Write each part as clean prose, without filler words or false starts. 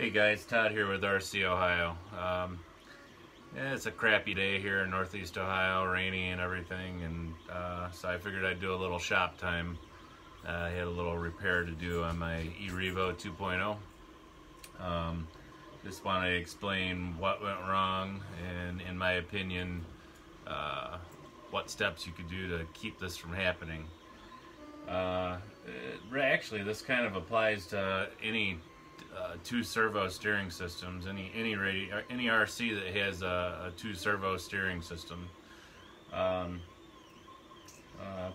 Hey guys, Todd here with RC Ohio. Yeah, it's a crappy day here in Northeast Ohio, rainy and everything, and so I figured I'd do a little shop time. I had a little repair to do on my E Revo 2.0. Just want to explain what went wrong and, in my opinion, what steps you could do to keep this from happening. Actually, this kind of applies to any two servo steering systems, any RC that has a two servo steering system.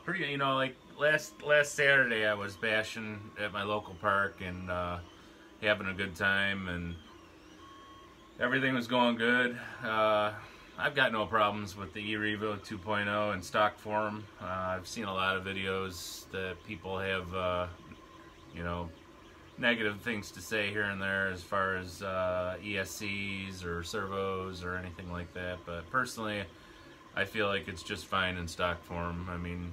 Pretty, like last Saturday I was bashing at my local park and having a good time, and everything was going good. I've got no problems with the E Revo 2.0 in stock form. I've seen a lot of videos that people have, negative things to say here and there as far as ESCs or servos or anything like that. But personally, I feel like it's just fine in stock form. I mean,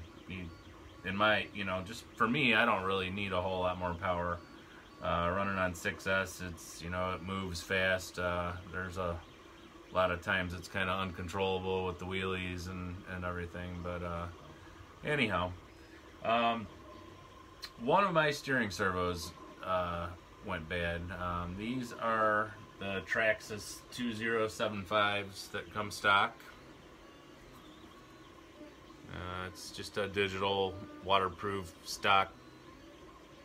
just for me, I don't really need a whole lot more power. Running on 6S, it's, it moves fast. There's a lot of times it's kind of uncontrollable with the wheelies and everything. But anyhow, one of my steering servos went bad. These are the Traxxas 2075s that come stock. It's just a digital waterproof stock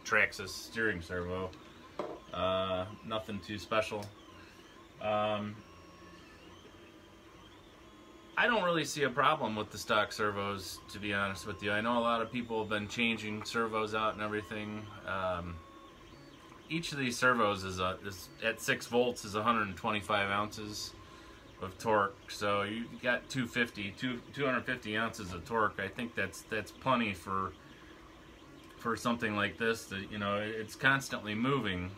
Traxxas steering servo. Nothing too special. I don't really see a problem with the stock servos, to be honest with you. I know a lot of people have been changing servos out and everything. Each of these servos is at 6 volts is 125 ounces of torque. So you got 250 ounces of torque. I think that's plenty for something like this. That it's constantly moving,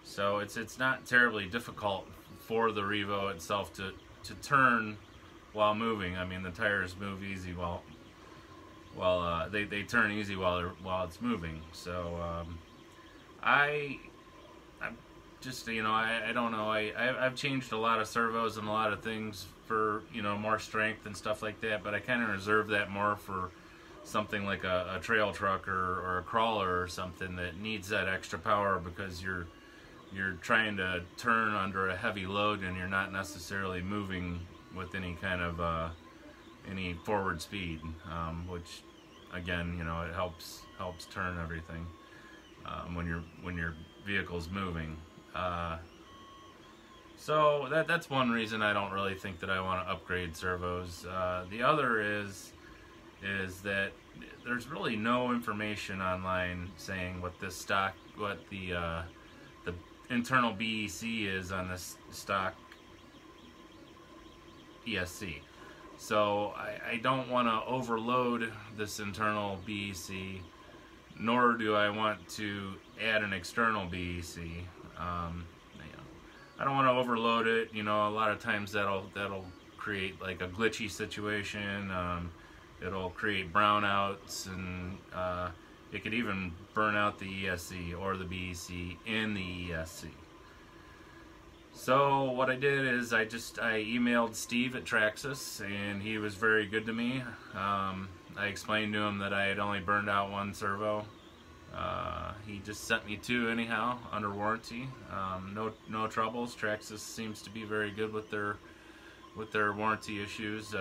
so it's not terribly difficult for the Revo itself to turn while moving. I mean, the tires move easy while they turn easy while it's moving. So I'm just, I don't know. I've changed a lot of servos and a lot of things for, more strength and stuff like that, but I kind of reserve that more for something like a trail truck or a crawler or something that needs that extra power, because you're trying to turn under a heavy load and you're not necessarily moving with any kind of any forward speed, which again, it helps turn everything when your vehicle's moving. So that's one reason I don't really think that I want to upgrade servos. The other is that there's really no information online saying what the internal BEC is on this stock ESC. So I don't want to overload this internal BEC, nor do I want to add an external BEC. I don't want to overload it. A lot of times that'll create like a glitchy situation. It'll create brownouts, and it could even burn out the ESC or the BEC in the ESC. So what I did is I emailed Steve at Traxxas, and he was very good to me. I explained to him that I had only burned out one servo. He just sent me 2 anyhow under warranty. No troubles. Traxxas seems to be very good with their warranty issues.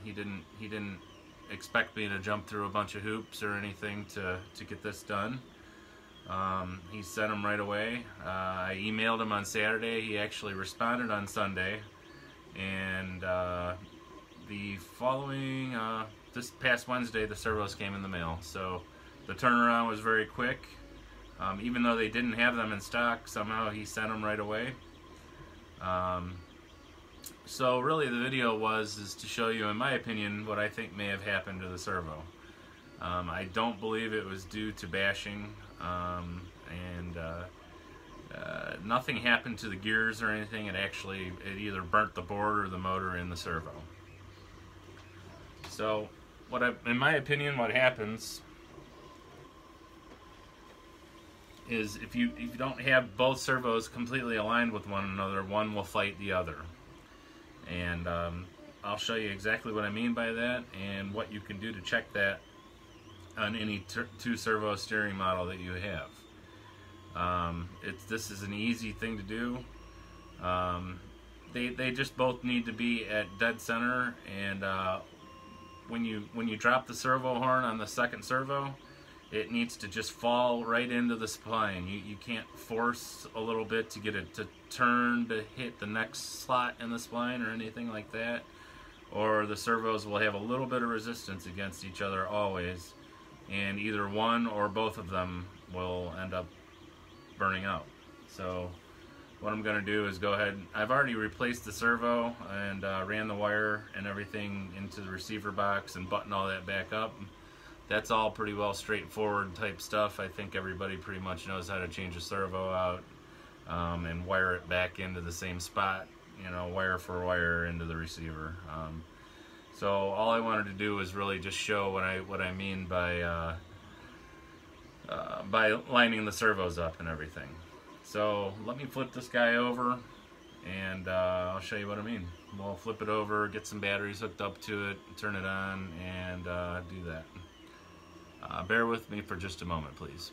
He didn't expect me to jump through a bunch of hoops or anything to get this done. He sent them right away. I emailed him on Saturday. He actually responded on Sunday, and the following this past Wednesday, the servos came in the mail. So the turnaround was very quick. Even though they didn't have them in stock, somehow he sent them right away. So really the video is to show you, in my opinion, what I think may have happened to the servo. I don't believe it was due to bashing, and nothing happened to the gears or anything. It either burnt the board or the motor in the servo. So in my opinion, what happens is if you don't have both servos completely aligned with one another, one will fight the other. And I'll show you exactly what I mean by that and what you can do to check that on any two servo steering model that you have. This is an easy thing to do. They just both need to be at dead center, and when you drop the servo horn on the second servo, it needs to just fall right into the spline. You can't force a little bit to get it to turn to hit the next slot in the spline or anything like that, or the servos will have a little bit of resistance against each other always, and either one or both of them will end up burning out. So what I'm going to do is go ahead, I've already replaced the servo and ran the wire and everything into the receiver box and buttoned all that back up. That's all pretty well straightforward type stuff. I think everybody pretty much knows how to change a servo out and wire it back into the same spot, you know, wire for wire into the receiver. So all I wanted to do was really just show what I mean by lining the servos up and everything. So let me flip this guy over, and I'll show you what I mean. We'll flip it over, get some batteries hooked up to it, turn it on, and do that. Bear with me for just a moment, please.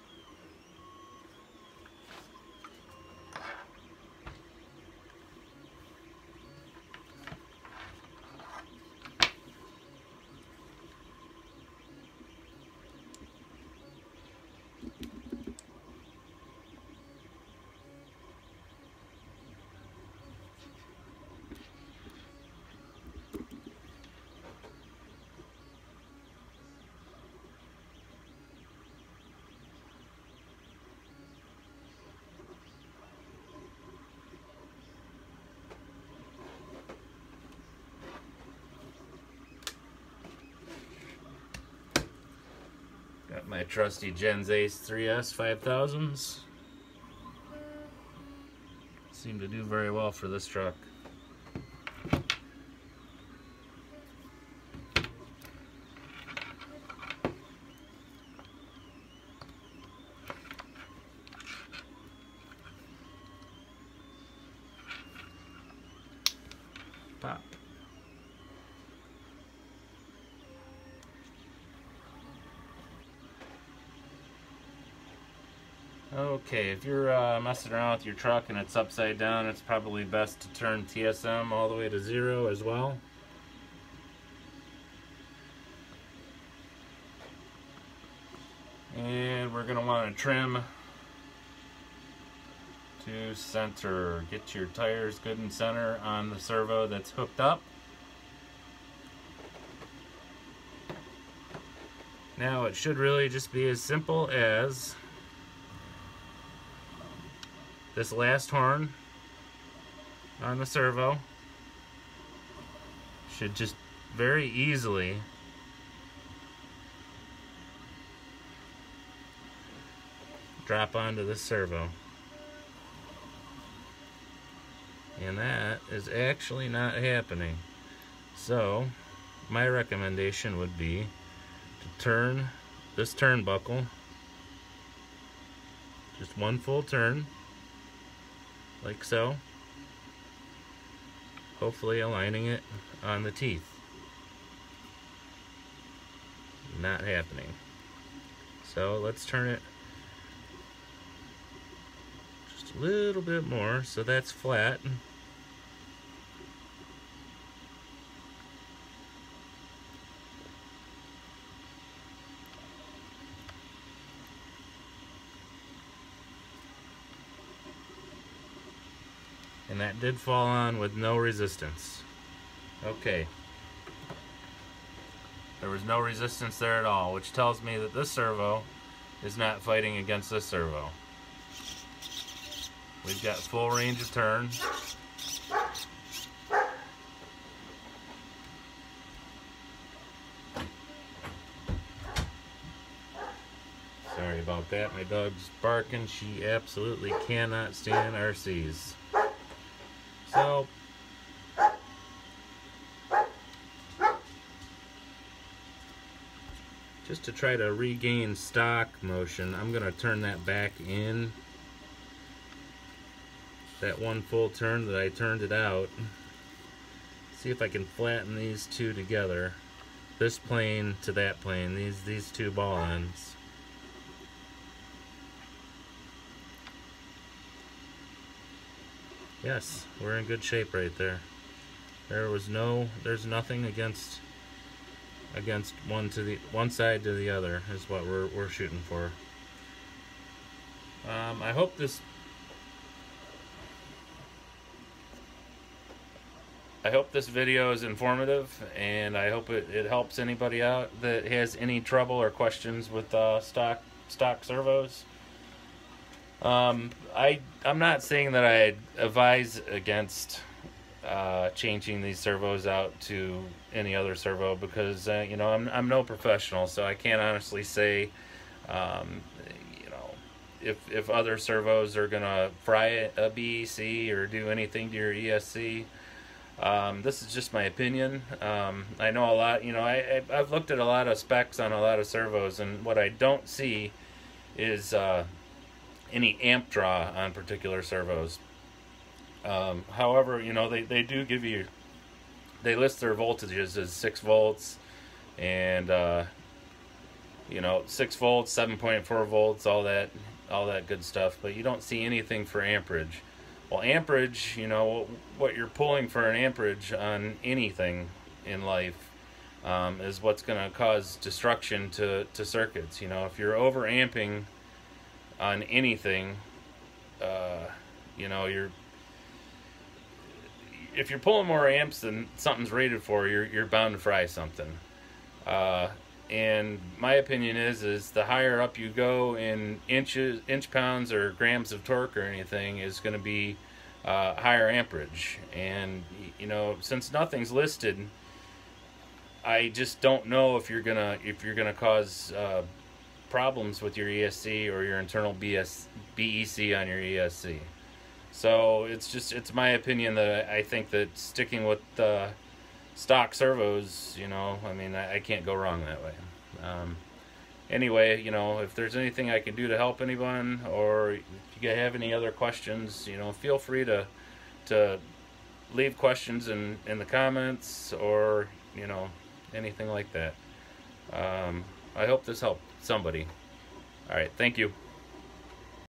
Got my trusty Gens Ace 3S 5000s. Seem to do very well for this truck. Pop. Okay, if you're messing around with your truck and it's upside down, it's probably best to turn TSM all the way to 0 as well. And we're going to want to trim to center. Get your tires good and center on the servo that's hooked up. Now it should really just be as simple as this last horn on the servo should just very easily drop onto the servo. And that is actually not happening. So my recommendation would be to turn this turnbuckle, just one full turn, like so, hopefully aligning it on the teeth. Not happening. So let's turn it just a little bit more so that's flat. And that did fall on with no resistance. Okay. There was no resistance there at all, which tells me that this servo is not fighting against this servo. We've got full range of turn. Sorry about that. My dog's barking. She absolutely cannot stand RCs. So, just to try to regain stock motion, I'm going to turn that back in. That one full turn that I turned it out. See if I can flatten these two together. This plane to that plane, these two ball ends. Yes, we're in good shape right there. There's nothing against one side to the other is what we're shooting for. I hope this video is informative, and I hope it helps anybody out that has any trouble or questions with stock servos. I'm not saying that I advise against changing these servos out to any other servo, because you know, I'm no professional, so I can't honestly say you know, if other servos are gonna fry a BEC or do anything to your ESC. This is just my opinion. I know a lot, you know, I've looked at a lot of specs on a lot of servos, and what I don't see is any amp draw on particular servos. However, you know, they do give you, they list their voltages as 6 volts and you know, 6 volts, 7.4 volts, all that good stuff, but you don't see anything for amperage. Well, amperage, you know, what you're pulling for an amperage on anything in life is what's going to cause destruction to circuits. You know, if you're over amping on anything, you know, if you're pulling more amps than something's rated for, you're bound to fry something. And my opinion is the higher up you go in inch pounds or grams of torque or anything, is going to be higher amperage. And you know, since nothing's listed, I just don't know if you're gonna cause problems with your ESC or your internal BEC on your ESC. So it's my opinion that I think that sticking with stock servos, you know, I mean, I can't go wrong that way. Anyway, you know, if there's anything I can do to help anyone, or if you have any other questions, you know, feel free to leave questions in the comments, or, you know, anything like that. I hope this helped somebody. All right, thank you.